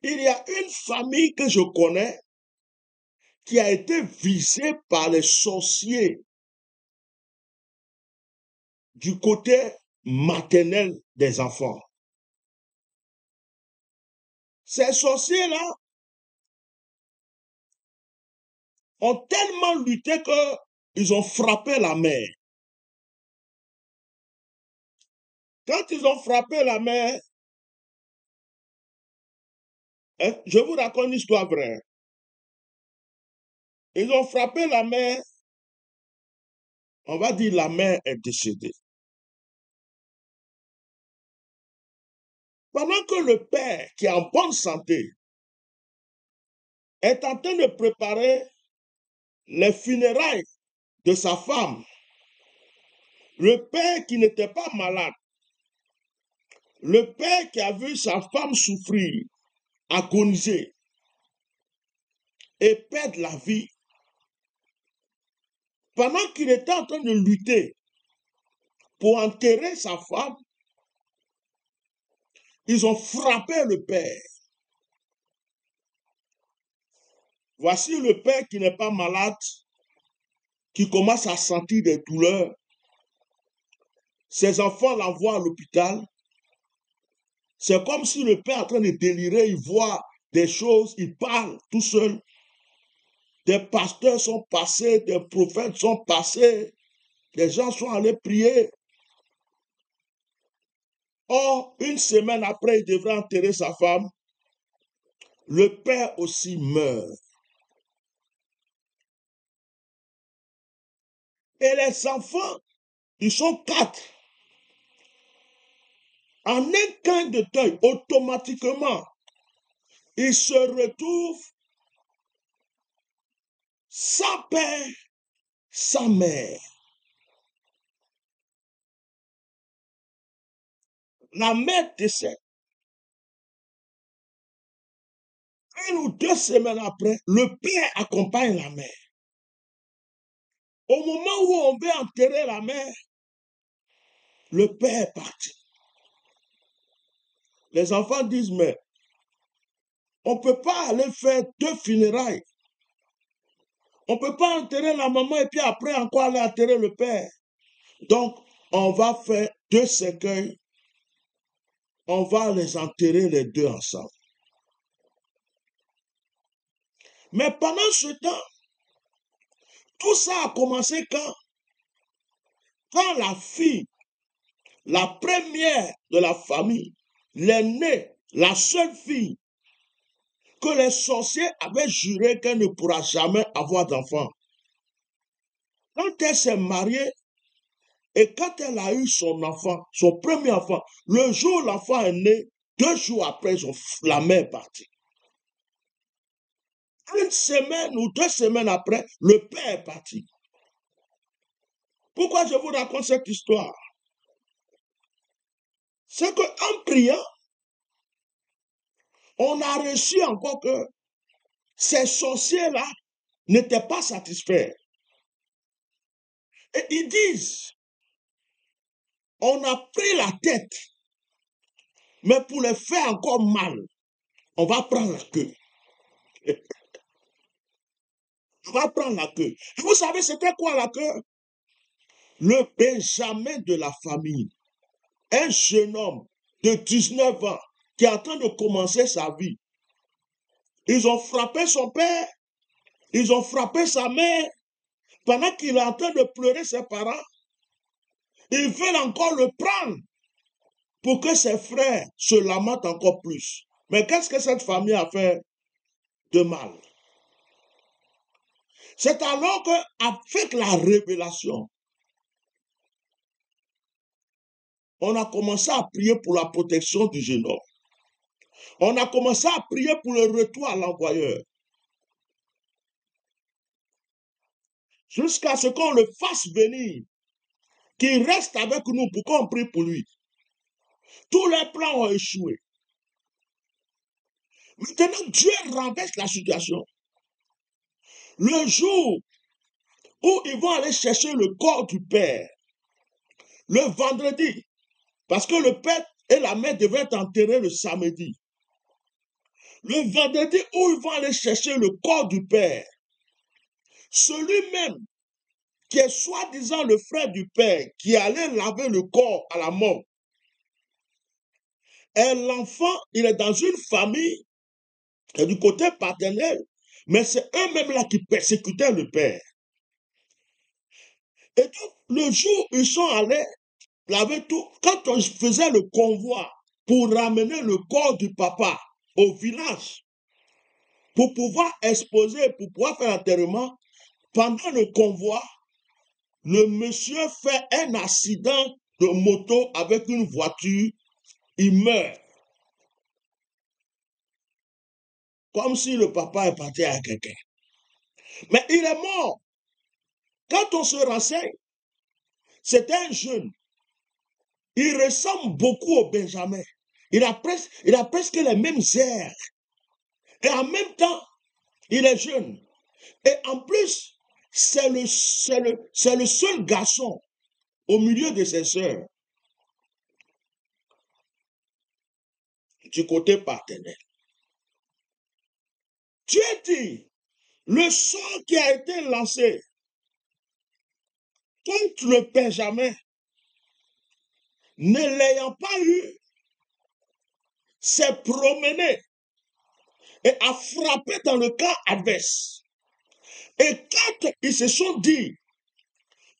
Il y a une famille que je connais qui a été visée par les sorciers du côté maternel des enfants. Ces sorciers-là ont tellement lutté qu'ils ont frappé la mère. Quand ils ont frappé la mère, je vous raconte une histoire vraie. Ils ont frappé la mère, on va dire la mère est décédée. Pendant que le père, qui est en bonne santé, est en train de préparer les funérailles de sa femme, le père qui n'était pas malade, le père qui a vu sa femme souffrir, agoniser et perdre la vie, pendant qu'il était en train de lutter pour enterrer sa femme, ils ont frappé le père. Voici le père qui n'est pas malade, qui commence à sentir des douleurs. Ses enfants l'envoient à l'hôpital. C'est comme si le père est en train de délirer, il voit des choses, il parle tout seul. Des pasteurs sont passés, des prophètes sont passés, des gens sont allés prier. Or, une semaine après, il devrait enterrer sa femme. Le père aussi meurt. Et les enfants, ils sont 4. En un clin de d'œil, automatiquement, ils se retrouvent sans père, sans mère. La mère décède. 1 ou 2 semaines après, le père accompagne la mère. Au moment où on veut enterrer la mère, le père est parti. Les enfants disent, mais on ne peut pas aller faire 2 funérailles. On ne peut pas enterrer la maman et puis après encore aller enterrer le père. Donc, on va faire 2 cercueils. On va les enterrer les 2 ensemble. Mais pendant ce temps, tout ça a commencé quand la fille, la première de la famille, l'aînée, la seule fille, que les sorciers avaient juré qu'elle ne pourra jamais avoir d'enfant. Quand elle s'est mariée et quand elle a eu son enfant, son premier enfant, le jour où l'enfant est né, 2 jours après, la mère est partie. 1 semaine ou 2 semaines après, le père est parti. Pourquoi je vous raconte cette histoire? C'est qu'en priant, on a reçu encore que ces sorciers-là n'étaient pas satisfaits. Et ils disent, on a pris la tête, mais pour les faire encore mal, on va prendre la queue. On va prendre la queue. Et vous savez, c'était quoi la queue? Le Benjamin de la famille. Un jeune homme de 19 ans qui est en train de commencer sa vie. Ils ont frappé son père, ils ont frappé sa mère, pendant qu'il est en train de pleurer ses parents. Ils veulent encore le prendre pour que ses frères se lamentent encore plus. Mais qu'est-ce que cette famille a fait de mal? C'est alors qu'avec la révélation, on a commencé à prier pour la protection du jeune homme. On a commencé à prier pour le retour à l'envoyeur. Jusqu'à ce qu'on le fasse venir, qu'il reste avec nous pour qu'on prie pour lui. Tous les plans ont échoué. Maintenant, Dieu renverse la situation. Le jour où ils vont aller chercher le corps du père, le vendredi, parce que le père et la mère devaient être enterrés le samedi. Le vendredi où ils vont aller chercher le corps du père, celui-même qui est soi-disant le frère du père, qui allait laver le corps à la mort, et l'enfant, il est dans une famille, et du côté paternel, mais c'est eux-mêmes là qui persécutaient le père. Et donc, le jour où ils sont allés laver tout, quand on faisait le convoi pour ramener le corps du papa au village, pour pouvoir exposer, pour pouvoir faire l'enterrement, pendant le convoi, le monsieur fait un accident de moto avec une voiture, il meurt. Comme si le papa est parti à quelqu'un. Mais il est mort. Quand on se renseigne, c'est un jeune. Il ressemble beaucoup au Benjamin. Il a presque les mêmes airs. Et en même temps, il est jeune. Et en plus, c'est le seul garçon au milieu de ses sœurs. Du côté paternel. Dieu dit, le sort qui a été lancé contre le Benjamin, ne l'ayant pas eu, s'est promené et a frappé dans le camp adverse. Et quand ils se sont dit,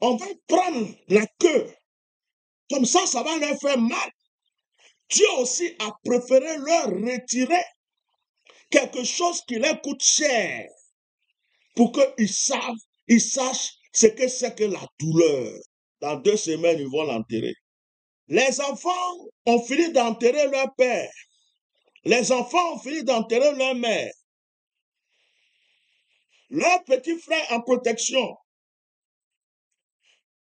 on va prendre la queue, comme ça va leur faire mal, Dieu aussi a préféré leur retirer quelque chose qui leur coûte cher pour qu'ils sachent ce que c'est que la douleur. Dans 2 semaines, ils vont l'enterrer. Les enfants ont fini d'enterrer leur père. Les enfants ont fini d'enterrer leur mère. Leur petit frère en protection.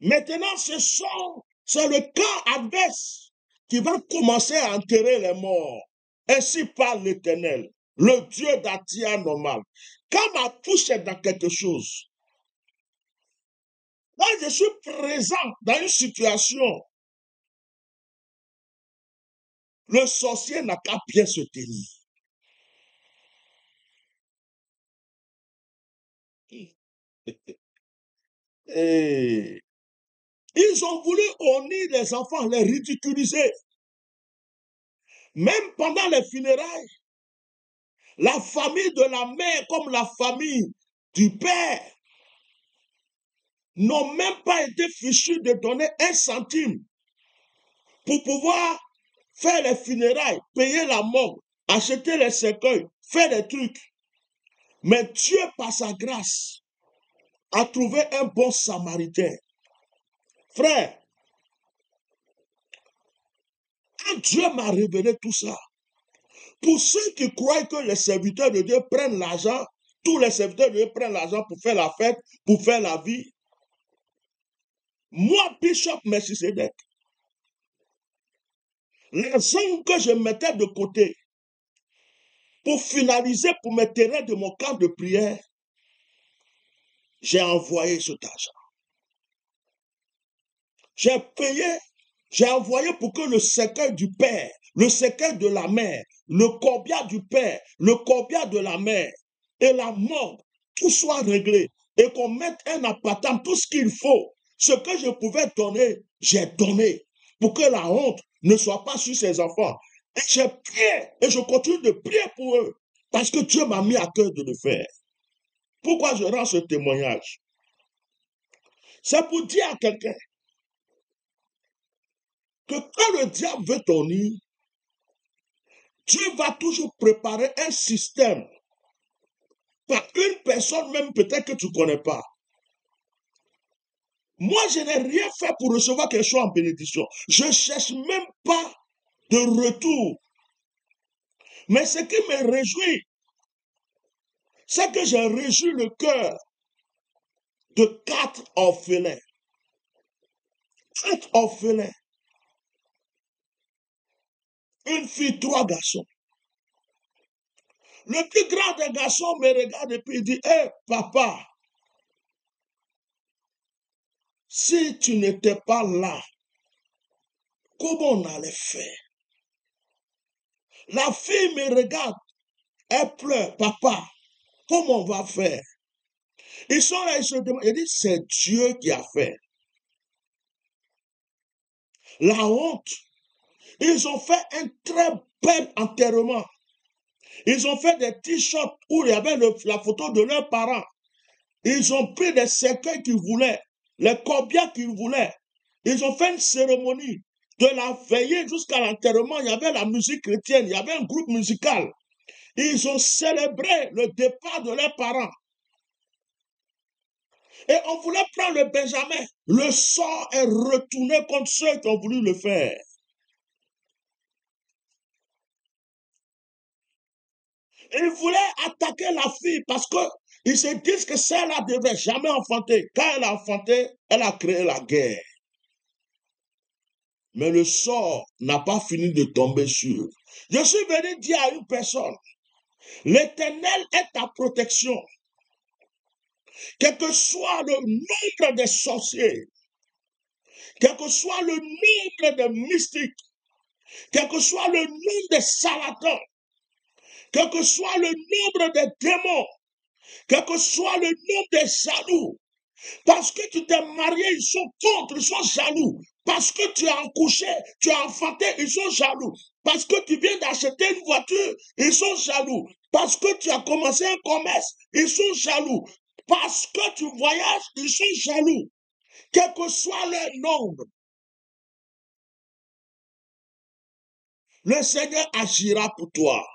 Maintenant, c'est le camp adverse qui va commencer à enterrer les morts. Ainsi parle l'Éternel, le Dieu d'Atia normal. Quand ma touche est dans quelque chose, là je suis présent dans une situation, le sorcier n'a qu'à bien se tenir. Et ils ont voulu honnir les enfants, les ridiculiser. Même pendant les funérailles, la famille de la mère comme la famille du père n'ont même pas été fichus de donner 1 centime pour pouvoir faire les funérailles, payer la mort, acheter les cercueils, faire des trucs. Mais Dieu, par sa grâce, a trouvé un bon samaritain. Frère, quand Dieu m'a révélé tout ça, pour ceux qui croient que les serviteurs de Dieu prennent l'argent, tous les serviteurs de Dieu prennent l'argent pour faire la fête, pour faire la vie, moi, Bishop Melchisedec, l'argent que je mettais de côté pour finaliser, pour me terrer de mon camp de prière, j'ai envoyé cet argent. J'ai payé, j'ai envoyé pour que le cercueil du père, le cercueil de la mère, le corbillard du père, le corbillard de la mère et la mort, tout soit réglé et qu'on mette un appartement, tout ce qu'il faut. Ce que je pouvais donner, j'ai donné pour que la honte ne soit pas sur ses enfants. Et j'ai prié et je continue de prier pour eux parce que Dieu m'a mis à cœur de le faire. Pourquoi je rends ce témoignage? C'est pour dire à quelqu'un que quand le diable veut ton nid, Dieu va toujours préparer un système par une personne même peut-être que tu ne connais pas. Moi, je n'ai rien fait pour recevoir quelque chose en bénédiction. Je ne cherche même pas de retour. Mais ce qui me réjouit, c'est que j'ai réjoui le cœur de 4 orphelins. 4 orphelins. Une fille, 3 garçons. Le plus grand des garçons me regarde et puis dit, hé, papa, si tu n'étais pas là, comment on allait faire? La fille me regarde Elle pleure, papa, comment on va faire? Ils sont là, ils se demandent, ils disent, c'est Dieu qui a fait. La honte. Ils ont fait un très bel enterrement. Ils ont fait des t-shirts où il y avait la photo de leurs parents. Ils ont pris des cercueils qu'ils voulaient, les corbières qu'ils voulaient. Ils ont fait une cérémonie. De la veillée jusqu'à l'enterrement, il y avait la musique chrétienne, il y avait un groupe musical. Ils ont célébré le départ de leurs parents. Et on voulait prendre le Benjamin. Le sort est retourné contre ceux qui ont voulu le faire. Ils voulaient attaquer la fille parce qu'ils se disent que celle-là ne devait jamais enfanter. Quand elle a enfanté, elle a créé la guerre. Mais le sort n'a pas fini de tomber sur eux. Je suis venu dire à une personne, l'Éternel est ta protection. Quel que soit le nombre des sorciers, quel que soit le nombre de mystiques, quel que soit le nombre de charlatans, quel que soit le nombre de démons, quel que soit le nombre de jaloux, parce que tu t'es marié, ils sont contre, ils sont jaloux. Parce que tu as accouché, tu as enfanté, ils sont jaloux. Parce que tu viens d'acheter une voiture, ils sont jaloux. Parce que tu as commencé un commerce, ils sont jaloux. Parce que tu voyages, ils sont jaloux. Quel que soit leur nombre, le Seigneur agira pour toi.